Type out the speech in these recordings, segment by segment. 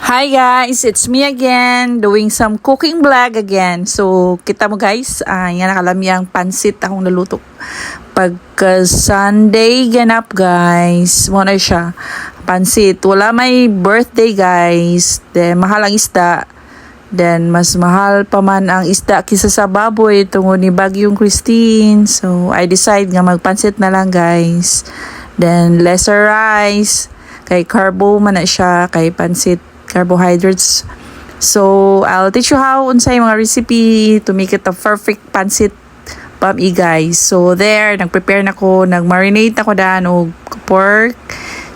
Hi guys, it's me again doing some cooking vlog again. So kita mo guys, yan nakalamyang pansit akong naluto. Pagka Sunday ganap guys, mo na siya. Pansit, wala may birthday guys. Then mahal ang isda. Then mas mahal pa man ang isda kisa sa baboy tungod ni Bagyong Christine. So I decide nga magpansit na lang guys. Then lesser rice. Kay carbo man na siya, kay pansit carbohydrates. So, I'll teach you how unsay mga recipe to make it a perfect pancit pam-i guys. So, there, nag-prepare na ko, nag-marinate ako daan og pork,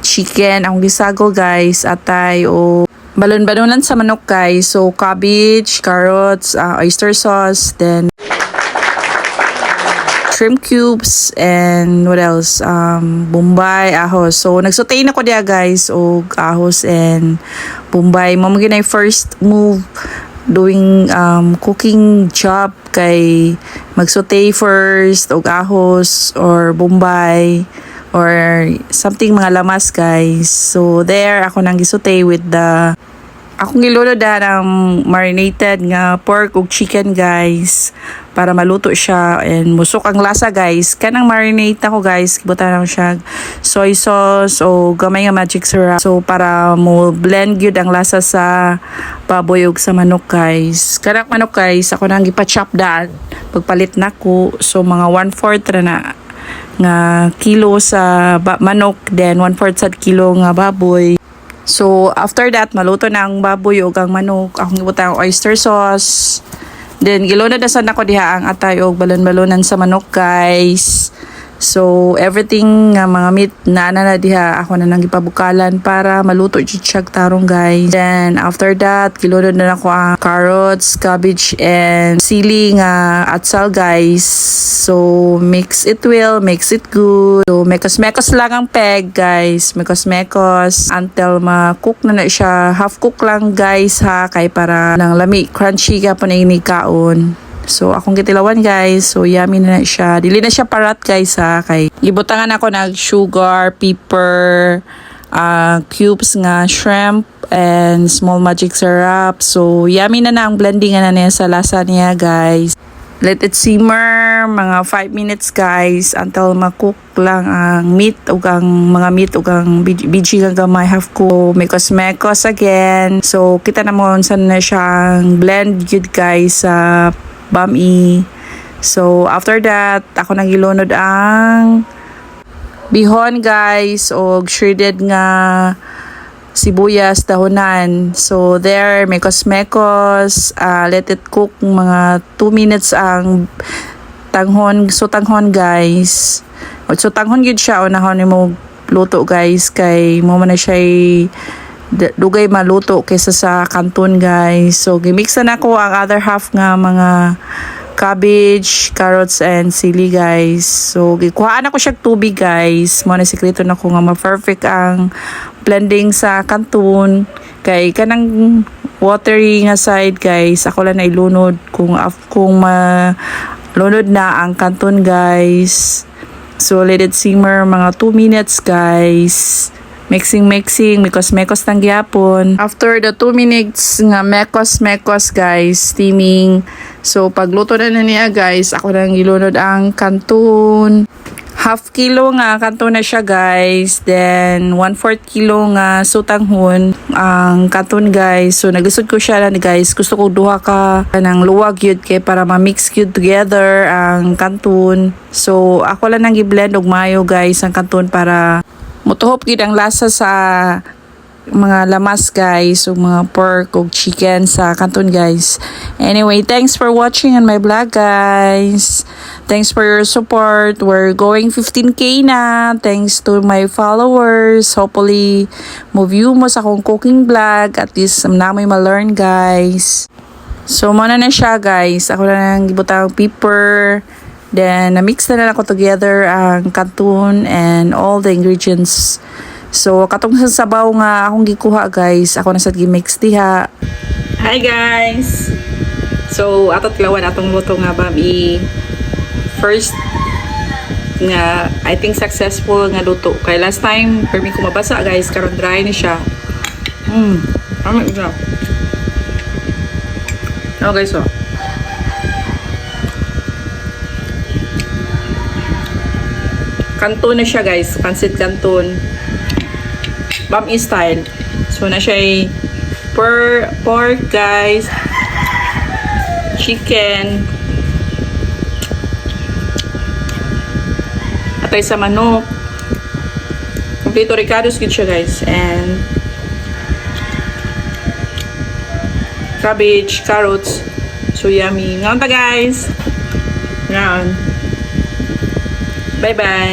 chicken, akong gisago guys, atay o balon-balonan sa manok guys. So, cabbage, carrots, oyster sauce, then shrimp cubes, and what else? Bombay, ahos. So, nagsaute na ko diya guys, o ahos and bombay. Mamagin ay first move doing cooking job kay magsaute first, o ahos, or bombay, or something mga lamas guys. So, there, ako nang gisaute with the akong giluto da ng marinated nga pork ug chicken guys para maluto siya and musok ang lasa guys. Kanang marinate ako guys, gibutan ako siya soy sauce o gamay nga magic syrup. So para mo blend gyud ang lasa sa baboy ug sa manok guys. Kanang manok guys, ako nang gipa-chop daan pagpalit nako. So mga 1/4 ra na nga kilo sa manok, then 1/4 sad kilo nga baboy. So, after that, maluto na ang baboy o ang manok. Akong gibutan ang oyster sauce. Then, gilunod na sad ako diha ang atay o balon-balonan sa manok, guys. So, everything nga mga meat na diha, ako na nang ipabukalan para maluto siya tarong, guys. Then, after that, gilunod na ako ang carrots, cabbage, and sili nga atsal, guys. So, mix it well, mix it good. So, mekos-mekos lang ang peg, guys. Mekos-mekos until ma-cook na siya. Half cook lang, guys, ha. Kay para nang lami, crunchy ka po na inikaon. So, akong kitilawan, guys. So, yummy na siya. Dili na siya parat, guys, ha. Kay gibutangan ako ng sugar, pepper, cubes nga shrimp, and small magic syrup. So, yummy na ang blending na niya sa lasa niya, guys. Let it simmer mga 5 minutes guys until ma-cook lang ang meat ug ang mga meat ug ang biji nga gamay half cook. Mekos-mekos again. So kita na mo saan na siyang blend good guys sa bami. So after that ako nang gilunod ang bihon guys og shredded nga sibuyas, dahonan. So there, mekos-mekos, let it cook mga 2 minutes ang tanghon. So tanghon guys. So tanghon gid siya unahon nimo luto guys kay mo man na siya dugay maluto kaysa sa kanton guys. So gimix na ko ang other half nga mga cabbage, carrots, and sili guys. So gikuhaan ako siya tubig guys. Mo na sikreto na ko nga ma-perfect ang blending sa kanton. Kay kanang watery nga side guys, ako lang na ilunod kung malunod na ang kanton guys. So let it simmer mga 2 minutes guys. Mixing, mekos-mekos ng gyapon. After the 2 minutes nga mekos-mekos guys, steaming. So pagluto na niya guys, ako nang ilunod ang kanton. Half kilo nga kanton na siya guys. Then 1/4 kilo nga sutanghon ang kanton guys. So nagisod ko siya na guys. Gusto ko duha ka ng luwag yun kay para ma-mix yun together ang kanton. So ako lang nang i-blend og mayo guys ang kanton para mutuhop gid ang lasa sa mga lamas guys o mga pork o chicken sa kanton guys. Anyway, thanks for watching on my vlog guys. Thanks for your support. We're going 15K na. Thanks to my followers. Hopefully mo view mo sa akong cooking vlog. At least na may ma-learn guys. So muna na siya guys. Ako na nang gibutang pepper. Then, na-mix na ako together ang kanton and all the ingredients. So, katong sa sabaw nga akong gikuha guys, ako na sad gi-mix diha. Hi guys! So, ato tilawan atong luto nga babi. First nga, I think successful nga luto. Kay last time, permi ko mabasa guys, karon dry na siya. Tama isa. Oh guys, oh. Kanton na siya guys. Pansit kanton. Bami style. So na siya pork guys. Chicken. Atay sa manok. Kompleto ricados gid siya guys. And cabbage, carrots. So yummy. Ngayon ta guys. Ngayon. Bye-bye.